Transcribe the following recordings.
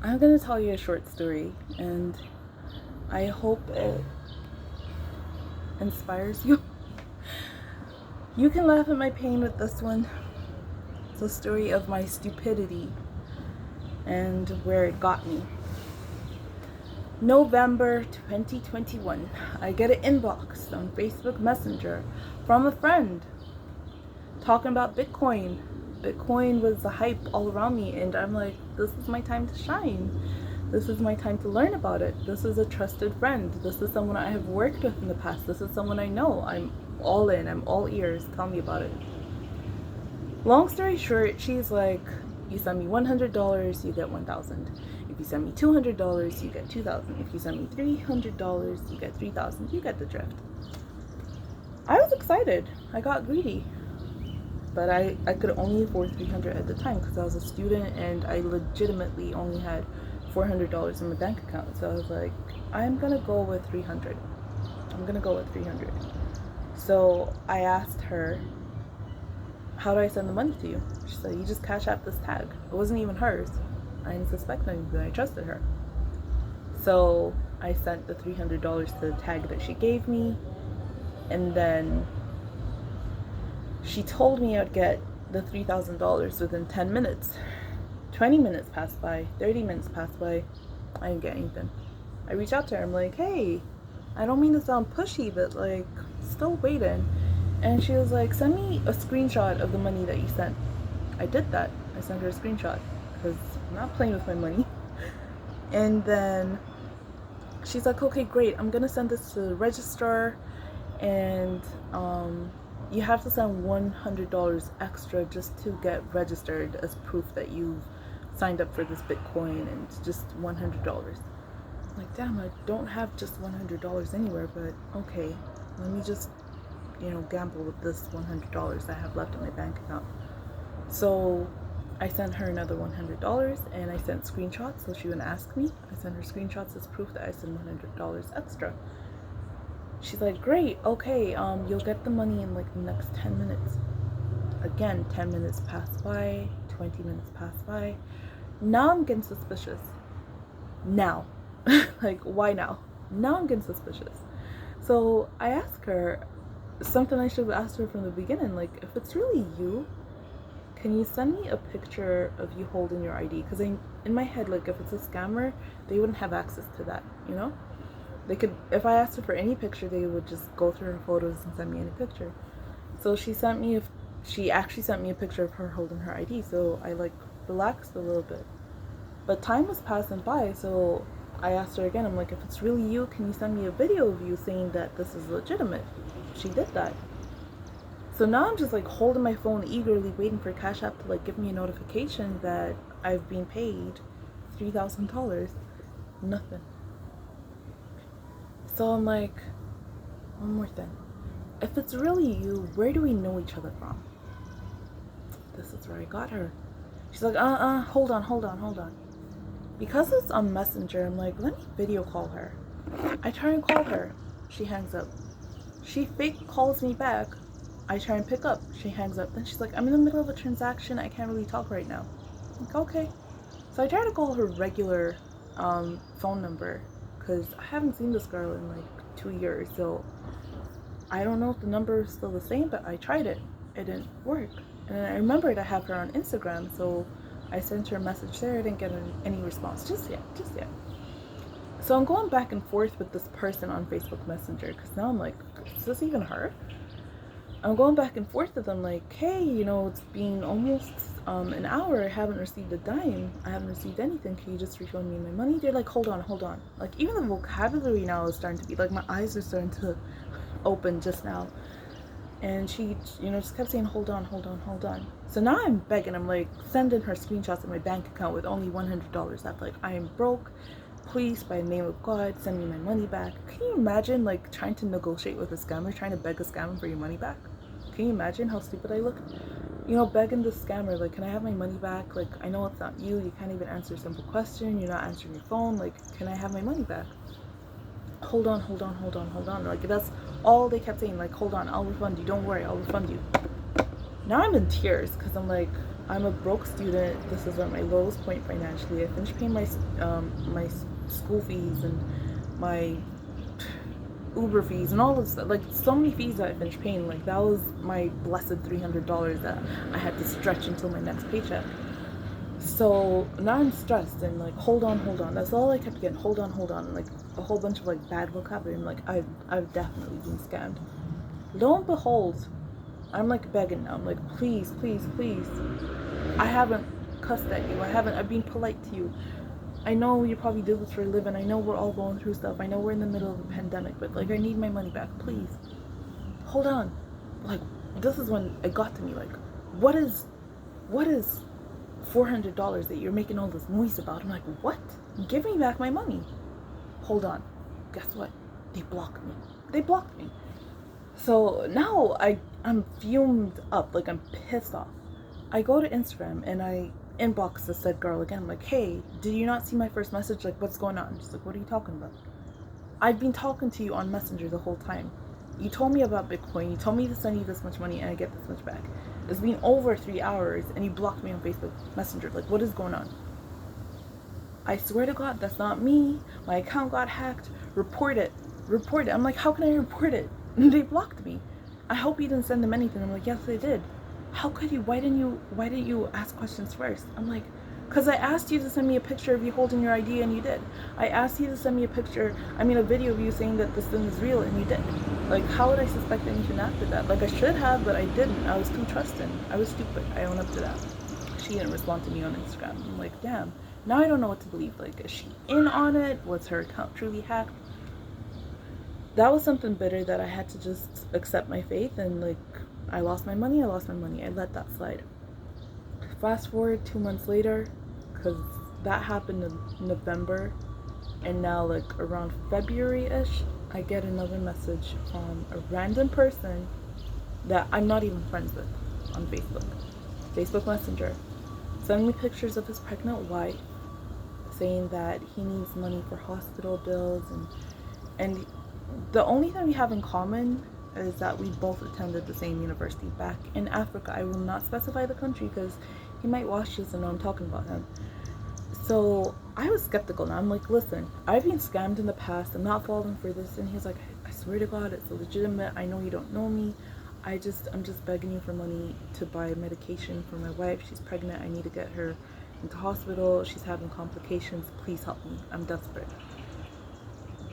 I'm gonna tell you a short story, and I hope it inspires you. You can laugh at my pain with this one. It's a story of my stupidity and where it got me. November 2021, I get an inbox on Facebook Messenger from a friend talking about Bitcoin. Bitcoin was the hype all around me, and I'm like, this is my time to shine. This is my time to learn about it. This is a trusted friend. This is someone I have worked with in the past. This is someone I know. I'm all in. I'm all ears. Tell me about it. Long story short, she's like, you send me $100, you get $1,000. If you send me $200, you get $2,000. If you send me $300, you get $3,000. You get the drift. I was excited. I got greedy. But I could only afford $300 at the time because I was a student and I legitimately only had $400 in my bank account. So I was like, I'm gonna go with $300. I'm gonna go with $300. So I asked her, how do I send the money to you? She said, you just cash out this tag. It wasn't even hers. I didn't suspect anything. I trusted her. So I sent the $300 to the tag that she gave me, and then she told me I'd get the $3,000 within 10 minutes. 20 minutes passed by, 30 minutes passed by. I didn't get anything. I reached out to her. I'm like, hey, I don't mean to sound pushy, but like, still waiting. And she was like, send me a screenshot of the money that you sent. I did that. I sent her a screenshot because I'm not playing with my money. And then she's like, okay, great. I'm going to send this to the registrar, and you have to send $100 extra just to get registered as proof that you've signed up for this Bitcoin, and just $100. I'm like, damn, I don't have just $100 anywhere, but okay, let me just, gamble with this $100 I have left in my bank account. So I sent her another $100, and I sent screenshots so she wouldn't ask me. I sent her screenshots as proof that I sent $100 extra. She's like, great, okay, you'll get the money in like the next 10 minutes. Again, 10 minutes pass by, 20 minutes pass by. Now I'm getting suspicious. Now. Like, why now? Now I'm getting suspicious. So I asked her something I should have asked her from the beginning. Like, if it's really you, can you send me a picture of you holding your ID? Because in my head, like, if it's a scammer, they wouldn't have access to that, They could, if I asked her for any picture, they would just go through her photos and send me any picture. So she actually sent me a picture of her holding her ID. So I like relaxed a little bit. But time was passing by, so I asked her again. I'm like, if it's really you, can you send me a video of you saying that this is legitimate? She did that. So now I'm just like holding my phone eagerly, waiting for Cash App to like give me a notification that I've been paid $3,000. Nothing. So I'm like, one more thing. If it's really you, where do we know each other from? This is where I got her. She's like, hold on. Because it's on Messenger, I'm like, let me video call her. I try and call her. She hangs up. She fake calls me back. I try and pick up. She hangs up. Then she's like, I'm in the middle of a transaction. I can't really talk right now. I'm like, okay. So I try to call her regular phone number, because I haven't seen this girl in like 2 years. So I don't know if the number is still the same, but I tried it. It didn't work. And then I remembered I have her on Instagram, so I sent her a message there. I didn't get any response just yet. So I'm going back and forth with this person on Facebook Messenger, because now I'm like, is this even her? I'm going back and forth with them like, hey, it's been almost an hour. I haven't received a dime. I haven't received anything. Can you just refund me my money? They're like, hold on. Like, even the vocabulary now is starting to be, like, my eyes are starting to open just now. And she, just kept saying, hold on. So now I'm begging. I'm like sending her screenshots of my bank account with only $100 left. Like, I am broke. Please, by the name of God, send me my money back. Can you imagine, like, trying to negotiate with a scammer, trying to beg a scammer for your money back? Can you imagine how stupid I look? Begging the scammer, like, can I have my money back? Like, I know it's not you. You can't even answer a simple question. You're not answering your phone. Like, can I have my money back? Hold on. Like, that's all they kept saying. Like, hold on, I'll refund you. Don't worry, I'll refund you. Now I'm in tears because I'm like, I'm a broke student. This is at my lowest point financially. I finished paying my school fees and my Uber fees and all this stuff. Like, so many fees that I finished paying. Like, that was my blessed $300 that I had to stretch until my next paycheck. So now I'm stressed and like, hold on. That's all I kept getting. Hold on. Like a whole bunch of like bad vocabulary. I'm like, I've definitely been scammed. Lo and behold, I'm like begging now. I'm like, please. I haven't cussed at you. I've been polite to you. I know you probably do this for a living. I know we're all going through stuff. I know we're in the middle of a pandemic, but like, I need my money back, please. Hold on. Like, this is when it got to me. Like, what is $400 that you're making all this noise about? I'm like, what? Give me back my money. Hold on. Guess what? They blocked me. So now I'm fumed up. Like, I'm pissed off. I go to Instagram and I inbox the said girl again. I'm like, hey, did you not see my first message? Like, what's going on? She's like, what are you talking about? I've been talking to you on Messenger the whole time. You told me about Bitcoin. You told me to send you this much money and I get this much back. It's been over 3 hours and you blocked me on Facebook Messenger. Like, what is going on? I swear to God, that's not me. My account got hacked. Report it. I'm like, how can I report it? They blocked me. I hope you didn't send them anything. I'm like, yes, they did. How could you? Why didn't you ask questions first? I'm like, because I asked you to send me a picture of you holding your ID and you did. I asked you to send me a video of you saying that this thing is real and you did. Like, how would I suspect anything after that? Like, I should have, but I didn't. I was too trusting. I was stupid. I own up to that. She didn't respond to me on Instagram. I'm like, damn. Now I don't know what to believe. Like, is she in on it? Was her account truly hacked? That was something bitter that I had to just accept my faith, and like, I lost my money. I let that slide. Fast forward 2 months later, because that happened in November, and now like around February-ish, I get another message from a random person that I'm not even friends with on Facebook Messenger, sending me pictures of his pregnant wife, saying that he needs money for hospital bills, and the only thing we have in common is that we both attended the same university back in Africa. I will not specify the country because he might watch this and know I'm talking about him. So I was skeptical now. I'm like, listen, I've been scammed in the past. I'm not falling for this. And he's like, I swear to God, it's legitimate. I know you don't know me. I'm just begging you for money to buy medication for my wife. She's pregnant. I need to get her into hospital. She's having complications. Please help me. I'm desperate.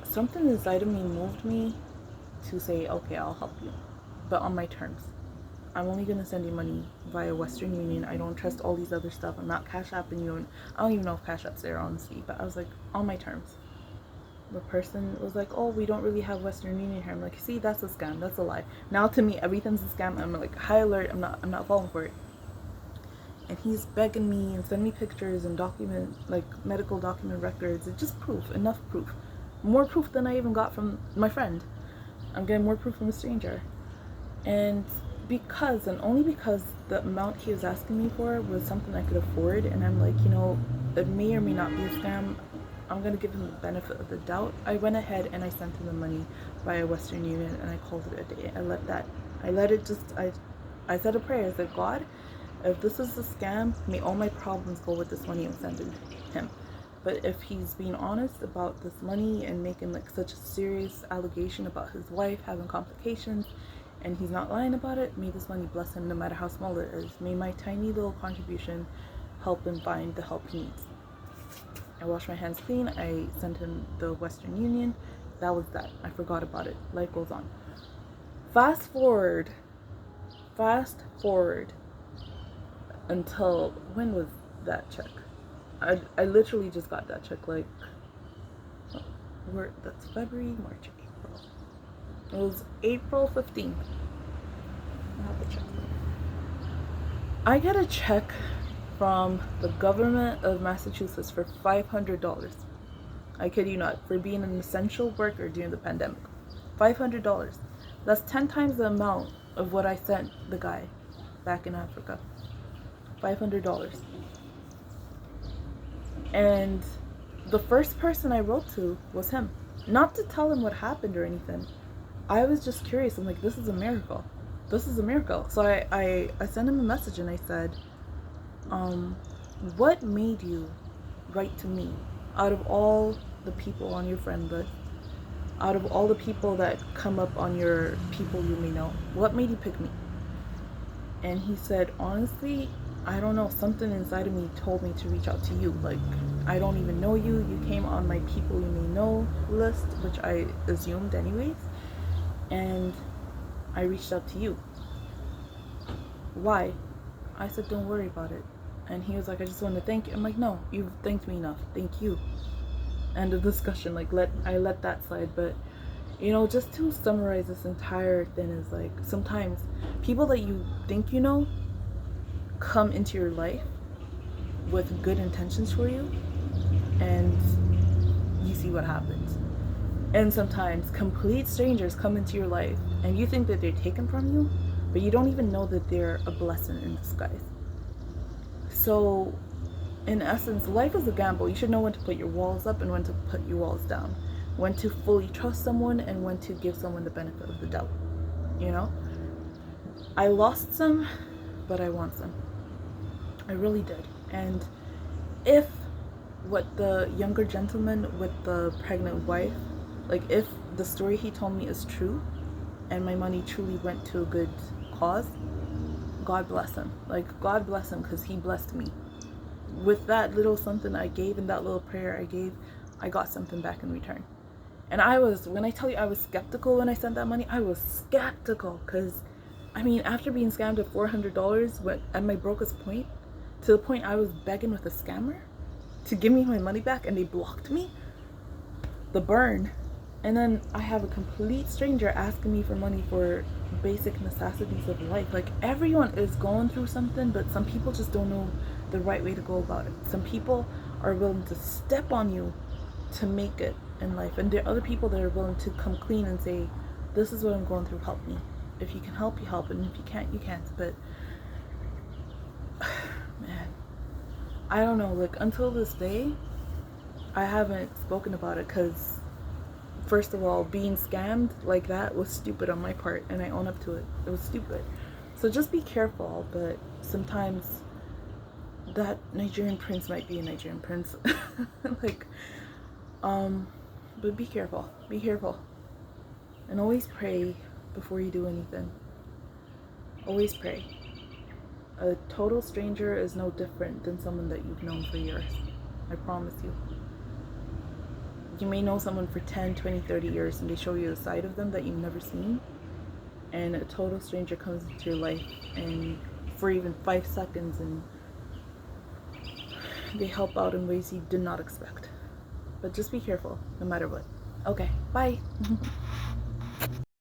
Something inside of me moved me to say, okay, I'll help you, but on my terms. I'm only gonna send you money via Western Union. I don't trust all these other stuff. I'm not Cash Apping you, and I don't even know if Cash App's there, honestly. But I was like, on my terms. The person was like, oh, we don't really have Western Union here. I'm like, see, that's a scam. That's a lie. Now to me, everything's a scam. I'm like, high alert. I'm not falling for it. And he's begging me and send me pictures and medical document records. It's just proof, enough proof. More proof than I even got from my friend. I'm getting more proof from a stranger. And only because the amount he was asking me for was something I could afford, and I'm like, it may or may not be a scam. I'm gonna give him the benefit of the doubt. I went ahead and I sent him the money via Western Union, and I called it a day. I said a prayer. I said, God, if this is a scam, may all my problems go with this money I'm sending him. But if he's being honest about this money and making like such a serious allegation about his wife having complications, and he's not lying about it, may this money bless him no matter how small it is. May my tiny little contribution help him find the help he needs. I washed my hands clean. I sent him the Western Union. That was that. I forgot about it. Life goes on. Fast forward until, when was that check? I literally just got that check, like, that's February, March, April. It was April 15th. I have the check. I get a check from the government of Massachusetts for $500. I kid you not, for being an essential worker during the pandemic. $500. That's 10 times the amount of what I sent the guy back in Africa. $500. And the first person I wrote to was him. Not to tell him what happened or anything. I was just curious. I'm like, this is a miracle. So I sent him a message and I said, um, what made you write to me out of all the people on your friend list, out of all the people that come up on your people you may know? What made you pick me? And he said, honestly, I don't know, something inside of me told me to reach out to you. Like, I don't even know you. You came on my people you may know list, which I assumed anyways. And I reached out to you. Why? I said, don't worry about it. And he was like, I just want to thank you. I'm like, no, you've thanked me enough. Thank you. End of discussion. Like, I let that slide. But you know, just to summarize this entire thing is like, sometimes people that you think you know come into your life with good intentions for you, and you see what happens. And sometimes complete strangers come into your life and you think that they're taken from you, but you don't even know that they're a blessing in disguise. So in essence, life is a gamble. You should know when to put your walls up and when to put your walls down, when to fully trust someone and when to give someone the benefit of the doubt. You know, I lost some, but I want some. I really did. And if what the younger gentleman with the pregnant wife, like if the story he told me is true and my money truly went to a good cause, God bless him. Like, God bless him, because he blessed me. With that little something I gave and that little prayer I gave, I got something back in return. And when I tell you I was skeptical when I sent that money, I was skeptical, because I mean, after being scammed at $400 at my brokest point, to the point I was begging with a scammer to give me my money back and they blocked me, the burn. And then I have a complete stranger asking me for money for basic necessities of life. Like, everyone is going through something, but some people just don't know the right way to go about it. Some people are willing to step on you to make it in life, and there are other people that are willing to come clean and say, this is what I'm going through, help me. If you can help, you help, and if you can't, you can't. But man, I don't know, like, until this day I haven't spoken about it, because first of all, being scammed like that was stupid on my part, and I own up to it. It was stupid. So just be careful. But sometimes that Nigerian prince might be a Nigerian prince. Like, but be careful. Be careful. And always pray before you do anything. Always pray. A total stranger is no different than someone that you've known for years. I promise you. You may know someone for 10, 20, 30 years and they show you a side of them that you've never seen. And a total stranger comes into your life and for even 5 seconds, and they help out in ways you did not expect. But just be careful no matter what. Okay, bye.